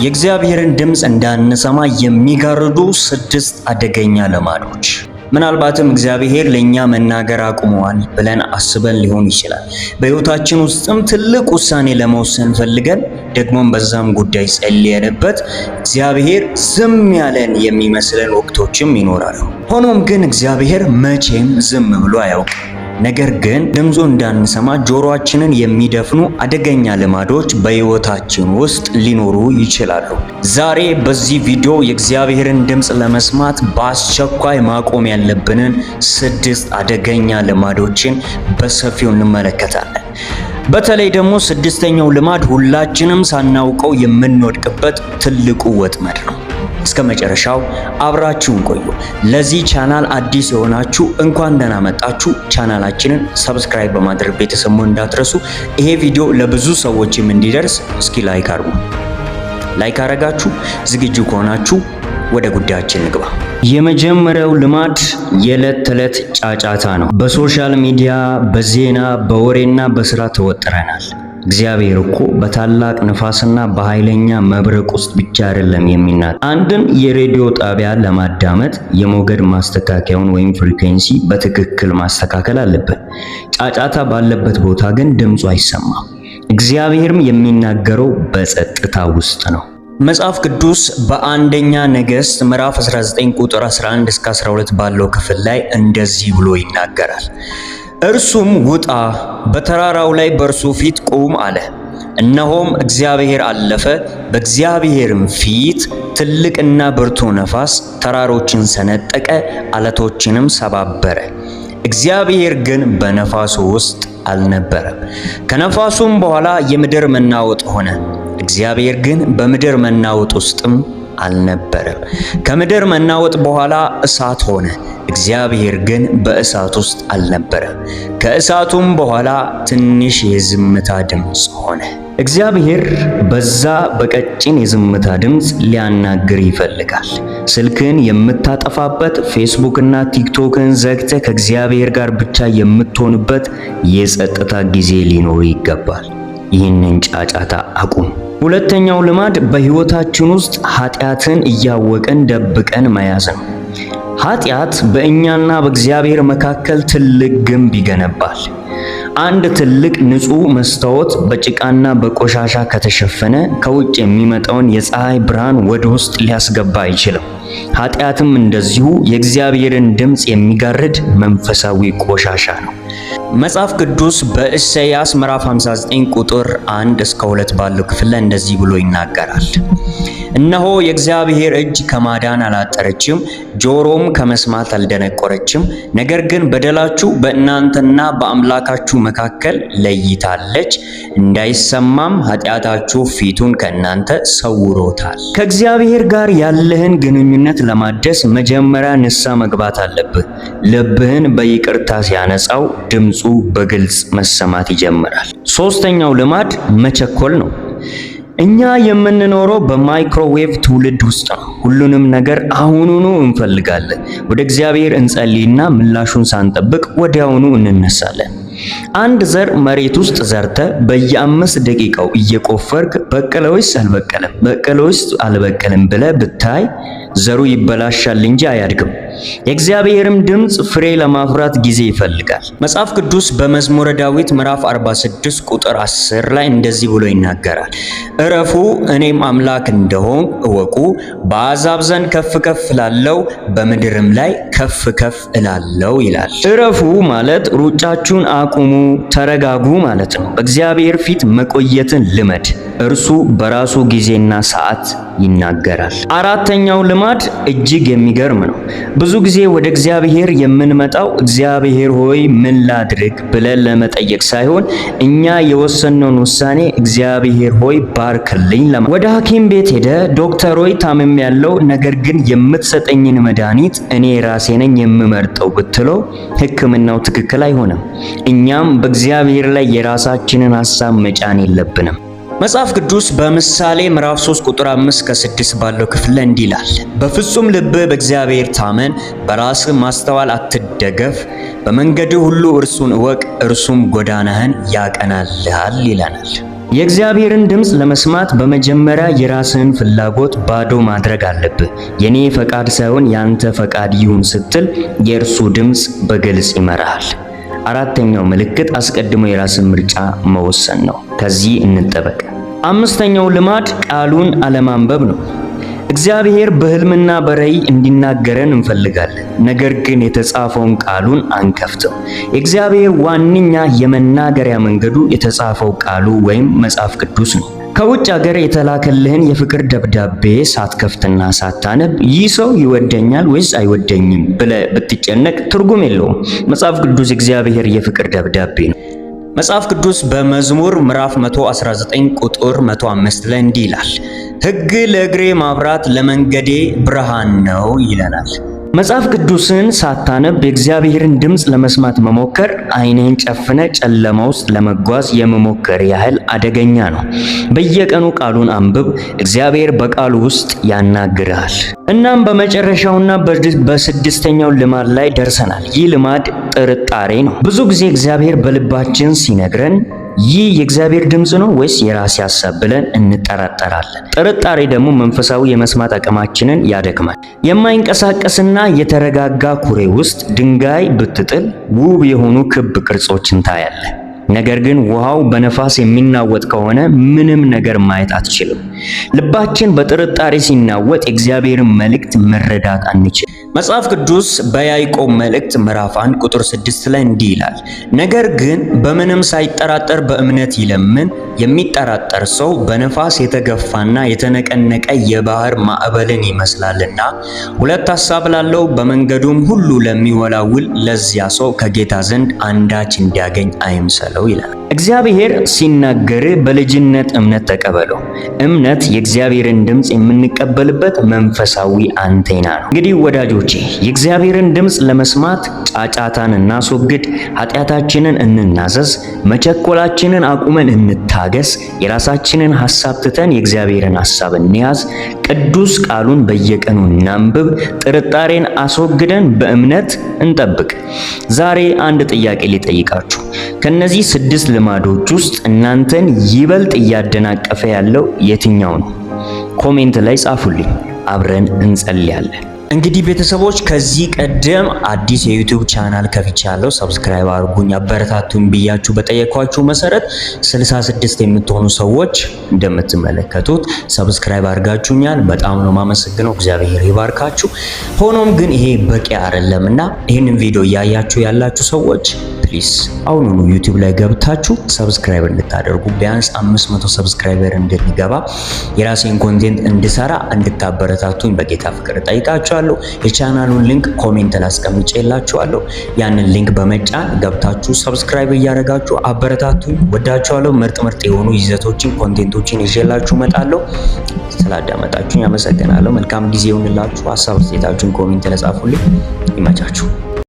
የእግዚአብሔርን ድምፅ እንዳንሰማ የሚጋርዱ 6 አደገኛ ልማዶች። ምናልባትም እግዚአብሔር ለኛ መናገር አቁመዋል ብለን አስበን ሊሆን ይችላል። በሕይወታችን ውስጥም ትልቅ ውሳኔ ለመወሰን ፈልገን ደግሞም በዛም ጉዳይ ጸልየንበት እግዚአብሔር ዝም ያለን የሚመስለን ወቅቶችም ይኖራሉ። ሆኖም ግን እግዚአብሔር መቼም ዝም ብሎ አያውቅም። ነገር ግን ድምፁ እንዳንሰማ ጆሮአችንን የሚደፍኑ አደገኛ ልማዶች በሕይወታችን ውስጥ ሊኖሩ ይችላሉ። ዛሬ በዚህ ቪዲዮ የእግዚአብሔርን ድምፅ ለመስማት በአስቸኳይ ማቆም ያለብንን 6 አደገኛ ልማዶችን በሰፊው እንመለከታለን። በተለይ ደግሞ 6ኛው ልማድ ሁላችንም ሳናውቀው የምንወድቅበት ትልቁ ወጥመድ ነው። እስከ መጨረሻው አብራችሁን ቆዩ። ለዚህ ቻናል አዲስ የሆናችሁ እንኳን ደህና መጣችሁ። ቻናላችንን ሰብስክራይብ በማድረግ ቤተሰብ መሆን እንዳትረሱ። ይሄ ቪዲዮ ለብዙ ሰዎችም እንዲደርስ እስኪ ላይክ አድርጉ። ላይክ አረጋችሁ ዝግጁ ከሆናችሁ ወደ ጉዳያችን እንግባ። የመጀመሪያው ልማድ የዕለት ተዕለት ጫጫታ ነው። በሶሻል ሚዲያ፣ በዜና፣ በወሬና በስራ ተወጥረናል። እግዚአብሔር እኮ በታላቅ ንፋስና በኃይለኛ መብረቅ ውስጥ ብቻ አይደለም የሚናገር። አንድን የሬዲዮ ጣቢያ ለማዳመጥ የሞገድ ማስተካከያውን ወይም ፍሪኩዌንሲ በትክክል ማስተካከል አለብን። ጫጫታ ባለበት ቦታ ግን ድምፁ አይሰማም። እግዚአብሔርም የሚናገረው በጸጥታ ውስጥ ነው። መጽሐፍ ቅዱስ በአንደኛ ነገሥት ምዕራፍ 19 ቁጥር 11 እስከ 12 ባለው ክፍል ላይ እንደዚህ ብሎ ይናገራል። እርሱም ውጣ፣ በተራራው ላይ በእርሱ ፊት ቁም አለ። እነሆም እግዚአብሔር አለፈ፣ በእግዚአብሔርም ፊት ትልቅና ብርቱ ነፋስ ተራሮችን ሰነጠቀ፣ አለቶችንም ሰባበረ። እግዚአብሔር ግን በነፋሱ ውስጥ አልነበረም። ከነፋሱም በኋላ የምድር መናወጥ ሆነ። እግዚአብሔር ግን በምድር መናወጥ ውስጥም አልነበረም። ከምድር መናወጥ በኋላ እሳት ሆነ። እግዚአብሔር ግን በእሳት ውስጥ አልነበረም። ከእሳቱም በኋላ ትንሽ የዝምታ ድምፅ ሆነ። እግዚአብሔር በዛ በቀጭን የዝምታ ድምፅ ሊያናግር ይፈልጋል። ስልክን የምታጠፋበት፣ ፌስቡክና ቲክቶክን ዘግተህ ከእግዚአብሔር ጋር ብቻ የምትሆንበት የጸጥታ ጊዜ ሊኖር ይገባል። ይህንን ጫጫታ አቁም። ሁለተኛው ልማድ በሕይወታችን ውስጥ ኃጢአትን እያወቅን ደብቀን መያዝ ነው። ኃጢአት በእኛና በእግዚአብሔር መካከል ትልቅ ግንብ ይገነባል። አንድ ትልቅ ንጹህ መስታወት በጭቃና በቆሻሻ ከተሸፈነ ከውጭ የሚመጣውን የፀሐይ ብርሃን ወደ ውስጥ ሊያስገባ አይችልም። ኃጢአትም እንደዚሁ የእግዚአብሔርን ድምፅ የሚጋርድ መንፈሳዊ ቆሻሻ ነው። መጽሐፍ ቅዱስ በኢሳይያስ ምዕራፍ 59 ቁጥር 1 እስከ 2 ባለው ክፍል ላይ እንደዚህ ብሎ ይናገራል። እነሆ የእግዚአብሔር እጅ ከማዳን አላጠረችም፣ ጆሮም ከመስማት አልደነቆረችም። ነገር ግን በደላችሁ በእናንተና በአምላካችሁ መካከል ለይታለች፣ እንዳይሰማም ኃጢአታችሁ ፊቱን ከእናንተ ሰውሮታል። ከእግዚአብሔር ጋር ያለህን ግንኙነት ለማደስ መጀመሪያ ንስሐ መግባት አለብህ። ልብህን በይቅርታ ሲያነጻው ድምፁ በግልጽ መሰማት ይጀምራል። ሶስተኛው ልማድ መቸኮል ነው። እኛ የምንኖረው በማይክሮዌቭ ትውልድ ውስጥ ነው። ሁሉንም ነገር አሁኑኑ እንፈልጋለን። ወደ እግዚአብሔር እንጸልይና ምላሹን ሳንጠብቅ ወዲያውኑ እንነሳለን። አንድ ዘር መሬት ውስጥ ዘርተ በየ5 ደቂቃው እየቆፈርክ በቀለ ወይስ አልበቀለም፣ በቀለ ወይስ አልበቀለም ብለህ ብታይ ዘሩ ይበላሻል እንጂ አያድግም። የእግዚአብሔርም ድምፅ ፍሬ ለማፍራት ጊዜ ይፈልጋል። መጽሐፍ ቅዱስ በመዝሙረ ዳዊት ምዕራፍ 46 ቁጥር 10 ላይ እንደዚህ ብሎ ይናገራል። እረፉ፣ እኔም አምላክ እንደሆን እወቁ። በአሕዛብ ዘንድ ከፍ ከፍ እላለሁ፣ በምድርም ላይ ከፍ ከፍ እላለሁ ይላል። እረፉ ማለት ሩጫችሁን አቁሙ፣ ተረጋጉ ማለት ነው። በእግዚአብሔር ፊት መቆየትን ልመድ። እርሱ በራሱ ጊዜና ሰዓት ይናገራል። አራተኛው ልማድ እጅግ የሚገርም ነው። ብዙ ጊዜ ወደ እግዚአብሔር የምንመጣው እግዚአብሔር ሆይ ምን ላድርግ ብለን ለመጠየቅ ሳይሆን እኛ የወሰነውን ውሳኔ እግዚአብሔር ሆይ ባርክልኝ ወደ ሐኪም ቤት ሄደ ዶክተር ሆይ ታምም ያለው ነገር ግን የምትሰጠኝን መድኃኒት እኔ ራሴ ነኝ የምመርጠው ብትለው ሕክምናው ትክክል አይሆንም። እኛም በእግዚአብሔር ላይ የራሳችንን ሐሳብ መጫን የለብንም። መጽሐፍ ቅዱስ በምሳሌ ምዕራፍ 3 ቁጥር 5 እስከ 6 ባለው ክፍል ላይ እንዲህ ይላል። በፍጹም ልብህ በእግዚአብሔር ታመን፣ በራስህ ማስተዋል አትደገፍ፣ በመንገድህ ሁሉ እርሱን እወቅ፣ እርሱም ጎዳናህን ያቀናልሃል ይለናል። የእግዚአብሔርን ድምፅ ለመስማት በመጀመሪያ የራስህን ፍላጎት ባዶ ማድረግ አለብህ። የኔ ፈቃድ ሳይሆን ያንተ ፈቃድ ይሁን ስትል የእርሱ ድምፅ በግልጽ ይመራሃል። አራተኛው ምልክት አስቀድሞ የራስን ምርጫ መወሰን ነው። ከዚህ እንጠበቅ። አምስተኛው ልማድ ቃሉን አለማንበብ ነው። እግዚአብሔር በሕልምና በራእይ እንዲናገረን እንፈልጋለን። ነገር ግን የተጻፈውን ቃሉን አንከፍትም። የእግዚአብሔር ዋነኛ የመናገሪያ መንገዱ የተጻፈው ቃሉ ወይም መጽሐፍ ቅዱስ ነው። ከውጭ ሀገር የተላከልህን የፍቅር ደብዳቤ ሳትከፍትና ሳታነብ ይህ ሰው ይወደኛል ወይስ አይወደኝም ብለህ ብትጨነቅ ትርጉም የለውም። መጽሐፍ ቅዱስ የእግዚአብሔር የፍቅር ደብዳቤ ነው። መጽሐፍ ቅዱስ በመዝሙር ምዕራፍ 119 ቁጥር 105 ላይ እንዲህ ይላል፣ ሕግ ለእግሬ ማብራት ለመንገዴ ብርሃን ነው ይለናል። መጽሐፍ ቅዱስን ሳታነብ የእግዚአብሔርን ድምፅ ለመስማት መሞከር ዓይንህን ጨፍነ ጨለማ ውስጥ ለመጓዝ የመሞከር ያህል አደገኛ ነው። በየቀኑ ቃሉን አንብብ። እግዚአብሔር በቃሉ ውስጥ ያናግርሃል። እናም በመጨረሻውና በስድስተኛው ልማድ ላይ ደርሰናል። ይህ ልማድ ጥርጣሬ ነው። ብዙ ጊዜ እግዚአብሔር በልባችን ሲነግረን ይህ የእግዚአብሔር ድምፅ ነው ወይስ የራሴ ሐሳብ ብለን እንጠራጠራለን። ጥርጣሬ ደግሞ መንፈሳዊ የመስማት አቅማችንን ያደክማል። የማይንቀሳቀስና የተረጋጋ ኩሬ ውስጥ ድንጋይ ብትጥል ውብ የሆኑ ክብ ቅርጾችን ታያለህ። ነገር ግን ውሃው በነፋስ የሚናወጥ ከሆነ ምንም ነገር ማየት አትችልም። ልባችን በጥርጣሬ ሲናወጥ የእግዚአብሔርን መልእክት መረዳት አንችልም። መጽሐፍ ቅዱስ በያዕቆብ መልእክት ምዕራፍ 1 ቁጥር 6 ላይ እንዲህ ይላል፣ ነገር ግን በምንም ሳይጠራጠር በእምነት ይለምን። የሚጠራጠር ሰው በነፋስ የተገፋና የተነቀነቀ የባህር ማዕበልን ይመስላልና ሁለት ሐሳብ ላለው በመንገዱም ሁሉ ለሚወላውል ለዚያ ሰው ከጌታ ዘንድ አንዳች እንዲያገኝ አይምሰለው ይላል። እግዚአብሔር ሲናገር በልጅነት እምነት ተቀበለው። እምነት የእግዚአብሔርን ድምፅ የምንቀበልበት መንፈሳዊ አንቴና ነው። እንግዲህ ወዳጆቼ የእግዚአብሔርን ድምፅ ለመስማት ጫጫታን እናስወግድ፣ ኃጢአታችንን እንናዘዝ፣ መቸኮላችንን አቁመን እንታገስ፣ የራሳችንን ሐሳብ ትተን የእግዚአብሔርን ሐሳብ እንያዝ፣ ቅዱስ ቃሉን በየቀኑ እናንብብ፣ ጥርጣሬን አስወግደን በእምነት እንጠብቅ። ዛሬ አንድ ጥያቄ ልጠይቃችሁ። ከነዚህ 6 ልማዶች ውስጥ እናንተን ይበልጥ እያደናቀፈ ያለው የትኛው ነው? ኮሜንት ላይ ጻፉልኝ። አብረን እንጸልያለን። እንግዲህ ቤተሰቦች ከዚህ ቀደም አዲስ የዩቲዩብ ቻናል ከፍቻለሁ። ሰብስክራይብ አድርጉኝ፣ አበረታቱኝ ብያችሁ በጠየኳችሁ መሰረት 66 የምትሆኑ ሰዎች እንደምትመለከቱት ሰብስክራይብ አድርጋችሁኛል። በጣም ነው ማመሰግነው። እግዚአብሔር ይባርካችሁ። ሆኖም ግን ይሄ በቂ አይደለምና ይህንን ቪዲዮ እያያችሁ ያላችሁ ሰዎች ፕሊስ አሁኑኑ ዩቲዩብ ላይ ገብታችሁ ሰብስክራይብ እንድታደርጉ ቢያንስ 500 ሰብስክራይበር እንድንገባ የራሴን ኮንቴንት እንድሰራ እንድታበረታቱኝ በጌታ ፍቅር ጠይቃችኋለሁ። የቻናሉን ሊንክ ኮሜንት ላይ አስቀምጬላችኋለሁ። ያንን ሊንክ በመጫን ገብታችሁ ሰብስክራይብ እያደረጋችሁ አበረታቱኝ። ወዳችኋለሁ። ምርጥ የሆኑ ይዘቶችን ኮንቴንቶችን ይዤላችሁ እመጣለሁ። ስላዳመጣችሁኝ አመሰግናለሁ። መልካም ጊዜ ይሁንላችሁ። ሀሳብ አስተያየታችሁን ኮሜንት ላይ ጻፉልኝ። ይመቻችሁ።